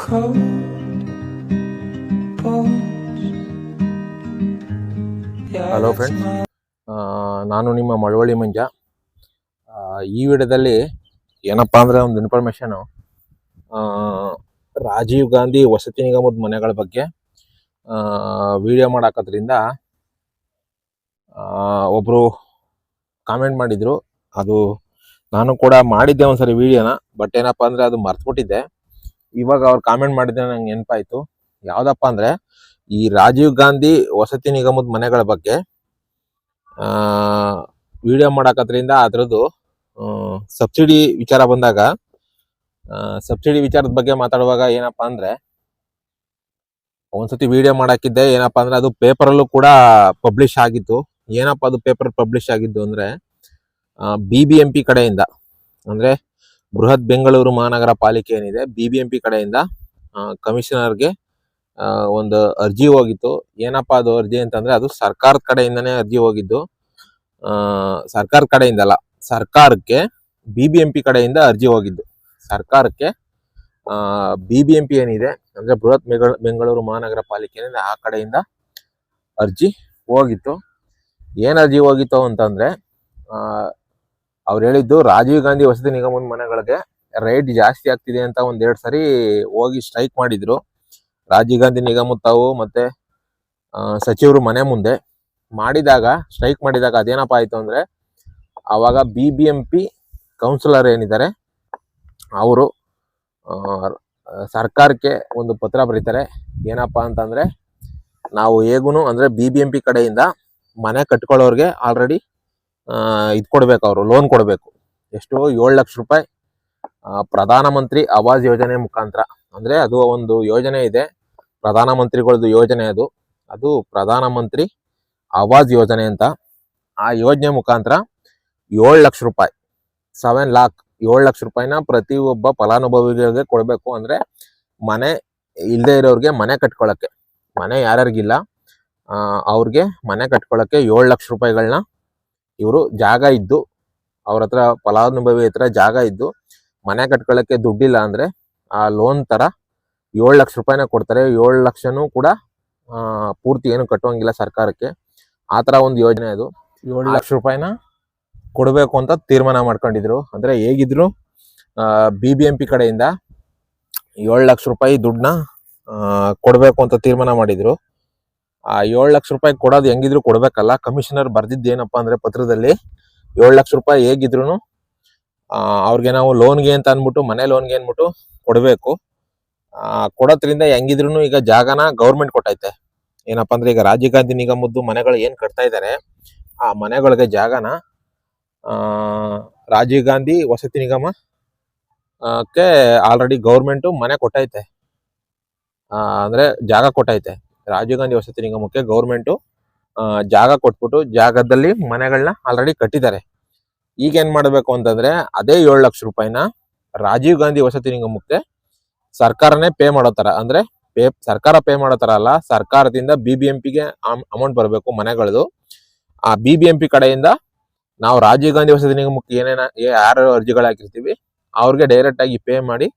Hello friends, ನಾನು ನಿಮ್ಮ ಮಳವಳ್ಳಿ ಮಂಜ. ಈ ವಿಡಿಯೋದಲ್ಲಿ ಏನಪ್ಪಾ ಅಂದ್ರೆ ಒಂದು ಇನ್ಫಾರ್ಮೇಶನ್, ರಾಜೀವ್ ಗಾಂಧಿ ವಸತಿ ನಿಗಮದ ಮನೆಗಳ ಬಗ್ಗೆ ವಿಡಿಯೋ ಮಾಡಾಕೋದ್ರಿಂದ ಒಬ್ರು ಕಾಮೆಂಟ್ ಮಾಡಿದ್ರು. ಅದು ನಾನು ಕೂಡ ಮಾಡಿದ್ದೆ ಒಂದ್ಸರಿ ವಿಡಿಯೋನ, ಬಟ್ ಏನಪ್ಪಾ ಅಂದ್ರೆ ಅದು ಮರ್ತ್ಬಿಟ್ಟಿದ್ದೆ. ಇವಾಗ ಅವ್ರು ಕಾಮೆಂಟ್ ಮಾಡಿದ್ರೆ ನಂಗೆ ನೆನಪಾಯ್ತು. ಯಾವ್ದಪ್ಪ ಅಂದ್ರೆ ಈ ರಾಜೀವ್ ಗಾಂಧಿ ವಸತಿ ನಿಗಮದ ಮನೆಗಳ ಬಗ್ಗೆ ವಿಡಿಯೋ ಮಾಡಾಕೋದ್ರಿಂದ ಅದ್ರದ್ದು ಸಬ್ಸಿಡಿ ವಿಚಾರ ಬಂದಾಗ, ಸಬ್ಸಿಡಿ ವಿಚಾರದ ಬಗ್ಗೆ ಮಾತಾಡುವಾಗ ಏನಪ್ಪಾ ಅಂದ್ರೆ, ಒಂದ್ಸತಿ ವಿಡಿಯೋ ಮಾಡಾಕಿದ್ದೆ. ಏನಪ್ಪಾ ಅಂದ್ರೆ ಅದು ಪೇಪರಲ್ಲೂ ಕೂಡ ಪಬ್ಲಿಷ್ ಆಗಿತ್ತು. ಏನಪ್ಪಾ ಅದು ಪೇಪರ್ ಪಬ್ಲಿಷ್ ಆಗಿದ್ದು ಅಂದ್ರೆ, BBMP ಕಡೆಯಿಂದ, ಅಂದ್ರೆ ಬೃಹತ್ ಬೆಂಗಳೂರು ಮಹಾನಗರ ಪಾಲಿಕೆ ಏನಿದೆ, BBMP ಕಡೆಯಿಂದ ಕಮಿಷನರ್ಗೆ ಒಂದು ಅರ್ಜಿ ಹೋಗಿತ್ತು. ಏನಪ್ಪಾ ಅದು ಅರ್ಜಿ ಅಂತಂದ್ರೆ, ಅದು ಸರ್ಕಾರದ ಕಡೆಯಿಂದನೇ ಅರ್ಜಿ ಹೋಗಿದ್ದು. ಸರ್ಕಾರದ ಕಡೆಯಿಂದಲ್ಲ, ಸರ್ಕಾರಕ್ಕೆ BBMP ಕಡೆಯಿಂದ ಅರ್ಜಿ ಹೋಗಿದ್ದು. ಸರ್ಕಾರಕ್ಕೆ BBMP ಏನಿದೆ ಅಂದ್ರೆ ಬೃಹತ್ ಬೆಂಗಳೂರು ಮಹಾನಗರ ಪಾಲಿಕೆ ಏನಿದೆ, ಆ ಕಡೆಯಿಂದ ಅರ್ಜಿ ಹೋಗಿತ್ತು. ಏನ್ ಅರ್ಜಿ ಹೋಗಿತ್ತು ಅಂತಂದ್ರೆ, ಅವ್ರು ಹೇಳಿದ್ದು ರಾಜೀವ್ ಗಾಂಧಿ ವಸತಿ ನಿಗಮದ ಮನೆಗಳಿಗೆ ರೇಟ್ ಜಾಸ್ತಿ ಆಗ್ತಿದೆ ಅಂತ ಒಂದೆರಡು ಸರಿ ಹೋಗಿ ಸ್ಟ್ರೈಕ್ ಮಾಡಿದ್ರು. ರಾಜೀವ್ ಗಾಂಧಿ ನಿಗಮ ತಾವು ಮತ್ತೆ ಸಚಿವರು ಮನೆ ಮುಂದೆ ಮಾಡಿದಾಗ, ಸ್ಟ್ರೈಕ್ ಮಾಡಿದಾಗ ಅದೇನಪ್ಪ ಆಯ್ತು ಅಂದ್ರೆ, ಆವಾಗ BBMP ಕೌನ್ಸಿಲರ್ ಏನಿದ್ದಾರೆ ಅವರು ಸರ್ಕಾರಕ್ಕೆ ಒಂದು ಪತ್ರ ಬರೀತಾರೆ. ಏನಪ್ಪಾ ಅಂತಂದ್ರೆ, ನಾವು ಹೇಗುನು ಅಂದ್ರೆ BBMP ಕಡೆಯಿಂದ ಮನೆ ಕಟ್ಕೊಳ್ಳೋರ್ಗೆ ಆಲ್ರೆಡಿ ಇದು ಕೊಡ್ಬೇಕು, ಅವರು ಲೋನ್ ಕೊಡಬೇಕು. ಎಷ್ಟು? 7 ಲಕ್ಷ ರೂಪಾಯಿ ಪ್ರಧಾನ ಮಂತ್ರಿ ಆವಾಸ್ ಯೋಜನೆ ಮುಖಾಂತರ. ಅಂದ್ರೆ ಅದು ಒಂದು ಯೋಜನೆ ಇದೆ, ಪ್ರಧಾನ ಮಂತ್ರಿಗಳದ್ದು ಯೋಜನೆ. ಅದು ಪ್ರಧಾನ ಮಂತ್ರಿ ಆವಾಸ್ ಯೋಜನೆ ಅಂತ. ಆ ಯೋಜನೆ ಮುಖಾಂತರ 7 ಲಕ್ಷ ರೂಪಾಯಿ, 7 ಲಾಕ್, 7 ಲಕ್ಷ ರೂಪಾಯಿನ ಪ್ರತಿಯೊಬ್ಬ ಫಲಾನುಭವಿಗಳಿಗೆ ಕೊಡಬೇಕು. ಅಂದ್ರೆ ಮನೆ ಇಲ್ಲದೆ ಇರೋರಿಗೆ ಮನೆ ಕಟ್ಕೊಳ್ಳಕ್ಕೆ, ಮನೆ ಯಾರ್ಯಾರಿಗಿಲ್ಲ ಅವ್ರಿಗೆ ಮನೆ ಕಟ್ಕೊಳ್ಳಕ್ಕೆ 7 ಲಕ್ಷ ರೂಪಾಯಿಗಳನ್ನ ಇವರು ಜಾಗ ಇದ್ದು, ಅವ್ರ ಹತ್ರ ಫಲಾನುಭವಿ ಹತ್ರ ಜಾಗ ಇದ್ದು ಮನೆ ಕಟ್ಕೊಳ್ಳಕ್ಕೆ ದುಡ್ಡಿಲ್ಲ ಅಂದ್ರೆ ಆ ಲೋನ್ ತರ 7 ಲಕ್ಷ ರೂಪಾಯಿನ ಕೊಡ್ತಾರೆ. 7 ಲಕ್ಷನೂ ಕೂಡ ಪೂರ್ತಿ ಏನು ಕಟ್ಟುವಂಗಿಲ್ಲ ಸರ್ಕಾರಕ್ಕೆ. ಆ ತರ ಒಂದು ಯೋಜನೆ ಅದು. 7 ಲಕ್ಷ ರೂಪಾಯಿನ ಕೊಡಬೇಕು ಅಂತ ತೀರ್ಮಾನ ಮಾಡ್ಕೊಂಡಿದ್ರು. ಅಂದ್ರೆ ಹೇಗಿದ್ರು BBMP ಕಡೆಯಿಂದ 7 ಲಕ್ಷ ರೂಪಾಯಿ ದುಡ್ಡನ್ನ ಕೊಡಬೇಕು ಅಂತ ತೀರ್ಮಾನ ಮಾಡಿದ್ರು. ಆ 7 ಲಕ್ಷ ರೂಪಾಯಿ ಕೊಡೋದು ಹೆಂಗಿದ್ರು ಕೊಡ್ಬೇಕಲ್ಲ. ಕಮಿಷನರ್ ಬರ್ದಿದ್ದು ಏನಪ್ಪಾ ಅಂದ್ರೆ ಪತ್ರದಲ್ಲಿ, 7 ಲಕ್ಷ ರೂಪಾಯಿ ಹೇಗಿದ್ರು ಅವ್ರಿಗೆ ನಾವು ಲೋನ್ಗೆ ಅಂತ ಅನ್ಬಿಟ್ಟು, ಮನೆ ಲೋನ್ಗೆ ಅನ್ಬಿಟ್ಟು ಕೊಡಬೇಕು. ಕೊಡೋದ್ರಿಂದ ಹೆಂಗಿದ್ರು ಈಗ ಜಾಗನ ಗೌರ್ಮೆಂಟ್ ಕೊಟ್ಟೈತೆ. ಏನಪ್ಪಾ ಅಂದ್ರೆ, ಈಗ ರಾಜೀವ್ ಗಾಂಧಿ ನಿಗಮದ್ದು ಮನೆಗಳು ಏನ್ ಕಟ್ತಾ ಇದ್ದಾರೆ, ಆ ಮನೆಗಳಿಗೆ ಜಾಗನ ರಾಜೀವ್ ಗಾಂಧಿ ವಸತಿ ನಿಗಮ ಕ್ಕೆ ಆಲ್ರೆಡಿ ಗೌರ್ಮೆಂಟ್ ಮನೆ ಕೊಟ್ಟೈತೆ, ಅಂದ್ರೆ ಜಾಗ ಕೊಟ್ಟೈತೆ. ರಾಜೀವ್ ಗಾಂಧಿ ವಸತಿ ನಿಗಮಕ್ಕೆ ಗೌರ್ಮೆಂಟ್ ಜಾಗ ಕೊಟ್ಬಿಟ್ಟು ಜಾಗದಲ್ಲಿ ಮನೆಗಳನ್ನ ಆಲ್ರೆಡಿ ಕಟ್ಟಿದ್ದಾರೆ. ಈಗ ಏನ್ ಮಾಡ್ಬೇಕು ಅಂತಂದ್ರೆ, ಅದೇ 7 ಲಕ್ಷ ರೂಪಾಯಿನ ರಾಜೀವ್ ಗಾಂಧಿ ವಸತಿ ನಿಗಮಕ್ಕೆ ಸರ್ಕಾರನೇ ಪೇ ಮಾಡೋ ತರ, ಅಂದ್ರೆ ಸರ್ಕಾರ ಪೇ ಮಾಡೋ ತರ ಅಲ್ಲ, ಸರ್ಕಾರದಿಂದ BBMPಗೆ ಅಮೌಂಟ್ ಬರಬೇಕು ಮನೆಗಳದು. ಆ BBMP ಕಡೆಯಿಂದ ನಾವು ರಾಜೀವ್ ಗಾಂಧಿ ವಸತಿ ನಿಗಮಕ್ಕೆ ಯಾರು ಅರ್ಜಿಗಳು ಹಾಕಿರ್ತೀವಿ ಅವ್ರಿಗೆ ಡೈರೆಕ್ಟ್ ಆಗಿ ಪೇ ಮಾಡಿ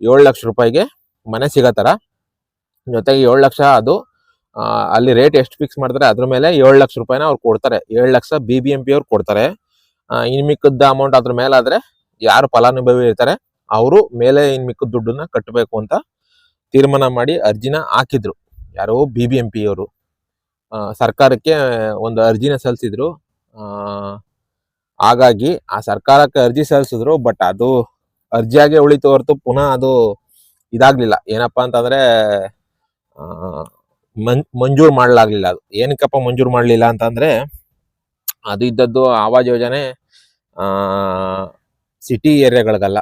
7 ಲಕ್ಷ ರೂಪಾಯಿಗೆ ಮನೆ ಸಿಗೋ ತರ. ಜೊತೆಗೆ 7 ಲಕ್ಷ ಅದು ಅಲ್ಲಿ ರೇಟ್ ಎಷ್ಟು ಫಿಕ್ಸ್ ಮಾಡ್ತಾರೆ ಅದ್ರ ಮೇಲೆ 7 ಲಕ್ಷ ರೂಪಾಯಿನ ಅವ್ರು ಕೊಡ್ತಾರೆ. 7 ಲಕ್ಷ BBMP ಅವ್ರು ಕೊಡ್ತಾರೆ. ಇನ್ ಮಿಕ್ಕದ ಅಮೌಂಟ್ ಅದ್ರ ಮೇಲೆ ಆದ್ರೆ ಯಾರು ಫಲಾನುಭವಿ ಇರ್ತಾರೆ ಅವರು ಮೇಲೆ ಇನ್ ಮಿಕ್ಕದ ದುಡ್ಡನ್ನ ಕಟ್ಟಬೇಕು ಅಂತ ತೀರ್ಮಾನ ಮಾಡಿ ಅರ್ಜಿನ ಹಾಕಿದ್ರು. ಯಾರೋ BBMP ಅವರು ಸರ್ಕಾರಕ್ಕೆ ಒಂದು ಅರ್ಜಿನ ಸಲ್ಲಿಸಿದ್ರು. ಹಾಗಾಗಿ ಆ ಸರ್ಕಾರಕ್ಕೆ ಅರ್ಜಿ ಸಲ್ಲಿಸಿದ್ರು, ಬಟ್ ಅದು ಅರ್ಜಿಯಾಗೆ ಉಳಿತು ಹೊರತು ಪುನಃ ಅದು ಇದಾಗ್ಲಿಲ್ಲ. ಏನಪ್ಪಾ ಅಂತಂದ್ರೆ, ಮಂಜೂರು ಮಾಡ್ಲಾಗ್ಲಿಲ್ಲ. ಅದು ಏನಕ್ಕಪ್ಪ ಮಂಜೂರು ಮಾಡ್ಲಿಲ್ಲ ಅಂತಂದ್ರೆ, ಅದು ಇದ್ದದ್ದು ಆವಾಸ್ ಯೋಜನೆ ಸಿಟಿ ಏರಿಯಾಗಳಿಗಲ್ಲ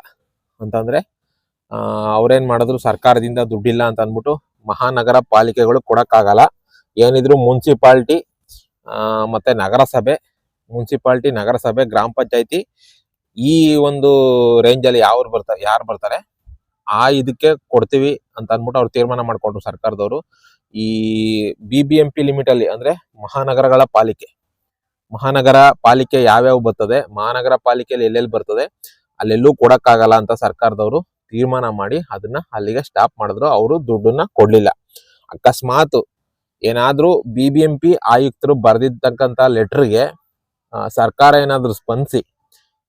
ಅಂತಂದ್ರೆ, ಅವ್ರೇನ್ ಮಾಡಿದ್ರು, ಸರ್ಕಾರದಿಂದ ದುಡ್ಡಿಲ್ಲ ಅಂತ ಅಂದ್ಬಿಟ್ಟು ಮಹಾನಗರ ಪಾಲಿಕೆಗಳು ಕೊಡಕ್ಕಾಗಲ್ಲ. ಏನಿದ್ರು ಮುನ್ಸಿಪಾಲ್ಟಿ ಮತ್ತೆ ನಗರಸಭೆ, ಮುನ್ಸಿಪಾಲ್ಟಿ, ನಗರಸಭೆ, ಗ್ರಾಮ ಪಂಚಾಯತಿ, ಈ ಒಂದು ರೇಂಜಲ್ಲಿ ಯಾರು ಬರ್ತಾರೆ ಆ ಇದಕ್ಕೆ ಕೊಡ್ತೀವಿ ಅಂತ ಅಂದ್ಬಿಟ್ಟು ಅವ್ರು ತೀರ್ಮಾನ ಮಾಡ್ಕೊಂಡ್ರು ಸರ್ಕಾರದವರು. ಈ BBMP ಲಿಮಿಟ್ ಅಲ್ಲಿ, ಅಂದ್ರೆ ಮಹಾನಗರಗಳ ಪಾಲಿಕೆ, ಮಹಾನಗರ ಪಾಲಿಕೆ ಯಾವ್ಯಾವ ಬರ್ತದೆ, ಮಹಾನಗರ ಪಾಲಿಕೆಯಲ್ಲಿ ಎಲ್ಲೆಲ್ಲಿ ಬರ್ತದೆ ಅಲ್ಲೆಲ್ಲೂ ಕೊಡಕ್ಕಾಗಲ್ಲ ಅಂತ ಸರ್ಕಾರದವರು ತೀರ್ಮಾನ ಮಾಡಿ ಅದನ್ನ ಅಲ್ಲಿಗೆ ಸ್ಟಾಪ್ ಮಾಡಿದ್ರು. ಅವರು ದುಡ್ಡನ್ನ ಕೊಡ್ಲಿಲ್ಲ. ಅಕಸ್ಮಾತ್ ಏನಾದ್ರೂ BBMP ಆಯುಕ್ತರು ಬರೆದಿರ್ತಕ್ಕಂಥ ಲೆಟರ್ಗೆ ಸರ್ಕಾರ ಏನಾದ್ರು ಸ್ಪಂದಿಸಿ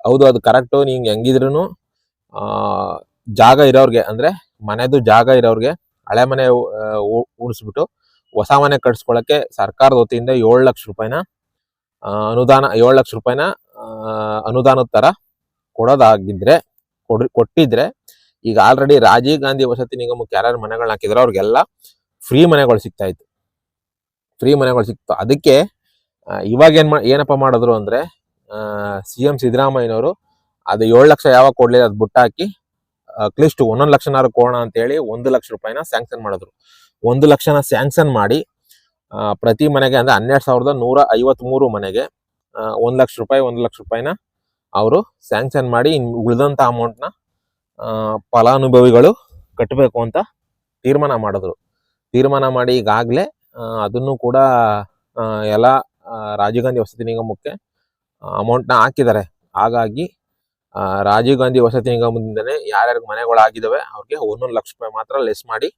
ಹೌದು ಅದು ಕರೆಕ್ಟು, ನೀಂಗ್ ಹೆಂಗಿದ್ರು ಜಾಗ ಇರೋರ್ಗೆ ಅಂದ್ರೆ ಮನೆದು ಜಾಗ ಇರೋರ್ಗೆ ಹಳೆ ಮನೆ ಉಳಿಸ್ಬಿಟ್ಟು ಹೊಸ ಮನೆ ಕಟ್ಸ್ಕೊಳಕ್ಕೆ ಸರ್ಕಾರದ ವತಿಯಿಂದ 7 ಲಕ್ಷ ರೂಪಾಯಿನ ಅನುದಾನ 7 ಲಕ್ಷ ರೂಪಾಯಿನ ಅನುದಾನದ ತರ ಕೊಡೋದಾಗಿದ್ರೆ ಕೊಟ್ಟಿದ್ರೆ ಈಗ ಆಲ್ರೆಡಿ ರಾಜೀವ್ ಗಾಂಧಿ ವಸತಿ ನಿಗಮಕ್ಕೆ ಯಾರ್ಯಾರು ಮನೆಗಳನ್ನ ಹಾಕಿದ್ರು ಅವ್ರಿಗೆಲ್ಲ ಫ್ರೀ ಮನೆಗಳು ಸಿಗ್ತಾ ಇತ್ತು. ಅದಕ್ಕೆ ಇವಾಗ ಏನಪ್ಪ ಮಾಡಿದ್ರು ಅಂದ್ರೆ CM ಸಿದ್ದರಾಮಯ್ಯನವರು ಅದು 7 ಲಕ್ಷ ಯಾವಾಗ ಕೊಡ್ಲಿಲ್ಲ ಅದು ಬುಟ್ಟಾಕಿ ಅಟ್ಲೀಸ್ಟ್ 11 ಲಕ್ಷನಾರು ಕೊಡೋಣ ಅಂತ ಹೇಳಿ 1 ಲಕ್ಷ ರೂಪಾಯಿನ ಸ್ಯಾಂಕ್ಷನ್ ಮಾಡಿದ್ರು. 1 ಲಕ್ಷನ ಸ್ಯಾಂಕ್ಷನ್ ಮಾಡಿ ಪ್ರತಿ ಮನೆಗೆ ಅಂದ್ರೆ 12,153 ಮನೆಗೆ 1 ಲಕ್ಷ ರೂಪಾಯಿನ ಅವರು ಸ್ಯಾಂಕ್ಷನ್ ಮಾಡಿ ಉಳಿದಂತ ಅಮೌಂಟ್ನ ಫಲಾನುಭವಿಗಳು ಕಟ್ಟಬೇಕು ಅಂತ ತೀರ್ಮಾನ ಮಾಡಿದ್ರು. ತೀರ್ಮಾನ ಮಾಡಿ ಈಗಾಗಲೇ ಅದನ್ನು ಕೂಡ ಎಲ್ಲ ರಾಜೀವ್ ಗಾಂಧಿ ವಸತಿ ನಿಗಮಕ್ಕೆ ಅಮೌಂಟ್ನ ಹಾಕಿದ್ದಾರೆ. ಹಾಗಾಗಿ ರಾಜೀವ್ ಗಾಂಧಿ ವಸತಿ ನಿಗಮದಿಂದನೇ ಯಾರ್ಯಾರಿಗೆ ಮನೆಗಳಾಗಿದ್ದಾವೆ ಅವ್ರಿಗೆ 1 ಲಕ್ಷ ರೂಪಾಯಿ ಮಾತ್ರ ಲೆಸ್ ಮಾಡಿ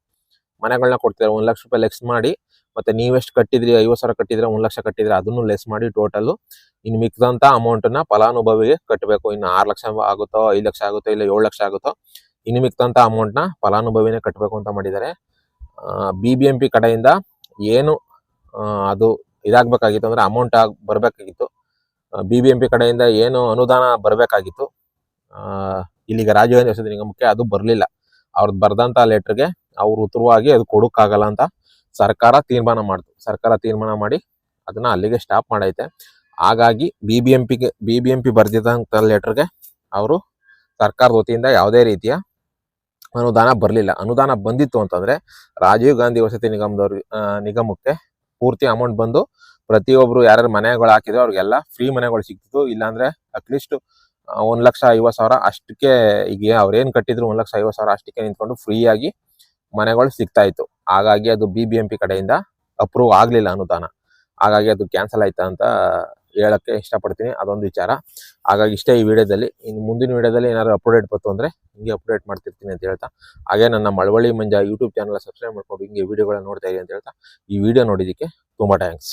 ಮನೆಗಳನ್ನ ಕೊಡ್ತಿದ್ದಾರೆ. 1 ಲಕ್ಷ ರೂಪಾಯಿ ಲೆಸ್ ಮಾಡಿ ಮತ್ತೆ ನೀವೆಷ್ಟು ಕಟ್ಟಿದ್ರಿ 50,000 ಕಟ್ಟಿದ್ರೆ 1 ಲಕ್ಷ ಕಟ್ಟಿದ್ರೆ ಅದನ್ನು ಲೆಸ್ ಮಾಡಿ ಟೋಟಲ್ ಇನ್ನು ಮಿಕ್ಕಿದಂತ ಅಮೌಂಟನ್ನ ಫಲಾನುಭವಿಗೆ ಕಟ್ಟಬೇಕು. ಇನ್ನು 6 ಲಕ್ಷ ಆಗುತ್ತೋ 5 ಲಕ್ಷ ಆಗುತ್ತೋ ಇಲ್ಲ 7 ಲಕ್ಷ ಆಗುತ್ತೋ ಇನ್ನು ಮಿಕ್ಕಿದಂತ ಅಮೌಂಟ್ನ ಫಲಾನುಭವಿನೇ ಕಟ್ಟಬೇಕು ಅಂತ ಮಾಡಿದ್ದಾರೆ. BBMP ಕಡೆಯಿಂದ ಏನು ಅದು ಇದಾಗಬೇಕಾಗಿತ್ತು ಅಂದ್ರೆ ಅಮೌಂಟ್ ಬರಬೇಕಾಗಿತ್ತು. BBMP ಕಡೆಯಿಂದ ಏನು ಅನುದಾನ ಬರಬೇಕಾಗಿತ್ತು ಇಲ್ಲಿಗೆ ರಾಜೀವ್ ಗಾಂಧಿ ವಸತಿ ನಿಗಮಕ್ಕೆ ಅದು ಬರಲಿಲ್ಲ. ಅವ್ರದ್ದು ಬರೆದಂತ ಲೆಟರ್ಗೆ ಅವ್ರು ಉತ್ತರವಾಗಿ ಅದು ಕೊಡೋಕ್ಕಾಗಲ್ಲ ಅಂತ ಸರ್ಕಾರ ತೀರ್ಮಾನ ಮಾಡಿ ಅದನ್ನ ಅಲ್ಲಿಗೆ ಸ್ಟಾಪ್ ಮಾಡೈತೆ. ಹಾಗಾಗಿ BBMP ಬರ್ದಿದ್ದಂಥ ಲೆಟರ್ಗೆ ಅವರು ಸರ್ಕಾರದ ವತಿಯಿಂದ ಯಾವುದೇ ರೀತಿಯ ಅನುದಾನ ಬರಲಿಲ್ಲ. ಅನುದಾನ ಬಂದಿತ್ತು ಅಂತಂದ್ರೆ ರಾಜೀವ್ ಗಾಂಧಿ ವಸತಿ ನಿಗಮಕ್ಕೆ ಪೂರ್ತಿ ಅಮೌಂಟ್ ಬಂದು ಪ್ರತಿಯೊಬ್ರು ಯಾರ್ಯಾರು ಮನೆಗಳು ಹಾಕಿದ್ರು ಅವ್ರಿಗೆಲ್ಲ ಫ್ರೀ ಮನೆಗಳು ಸಿಗ್ತಿತ್ತು. ಇಲ್ಲಾಂದ್ರೆ ಅಟ್ಲೀಸ್ಟ್ 1,50,000 ಅಷ್ಟಕ್ಕೆ ಈಗ ಅವ್ರೇನ್ ಕಟ್ಟಿದ್ರು 1,50,000 ಅಷ್ಟಕ್ಕೆ ನಿಂತ್ಕೊಂಡು ಫ್ರೀ ಆಗಿ ಮನೆಗಳು ಸಿಗ್ತಾ ಇತ್ತು. ಹಾಗಾಗಿ ಅದು BBMP ಕಡೆಯಿಂದ ಅಪ್ರೂವ್ ಆಗ್ಲಿಲ್ಲ ಅನುದಾನ. ಹಾಗಾಗಿ ಅದು ಕ್ಯಾನ್ಸಲ್ ಆಯ್ತಾ ಅಂತ ಹೇಳಕ್ಕೆ ಇಷ್ಟಪಡ್ತೀನಿ. ಅದೊಂದು ವಿಚಾರ. ಹಾಗಾಗಿ ಇಷ್ಟೇ ಈ ವಿಡಿಯೋದಲ್ಲಿ. ಇನ್ನು ಮುಂದಿನ ವಿಡಿಯೋದಲ್ಲಿ ಏನಾದ್ರು ಅಪ್ಡೇಟ್ ಬಂತು ಅಂದ್ರೆ ಹಿಂಗೆ ಅಪ್ಡೇಟ್ ಮಾಡ್ತಿರ್ತೀನಿ ಅಂತ ಹೇಳ್ತಾ, ಹಾಗೆ ನನ್ನ ಮಳವಳ್ಳಿ ಮಂಜ ಯೂಟ್ಯೂಬ್ ಚಾನಲ್ ಸಬ್ಸ್ಕ್ರೈಬ್ ಮಾಡ್ಕೊಂಡು ಹಿಂಗೆ ವಿಡಿಯೋಗಳನ್ನ ನೋಡ್ತಾ ಇರಿ ಅಂತ ಹೇಳ್ತಾ ಈ ವಿಡಿಯೋ ನೋಡಿದ್ದಕ್ಕೆ ತುಂಬಾ ಥ್ಯಾಂಕ್ಸ್.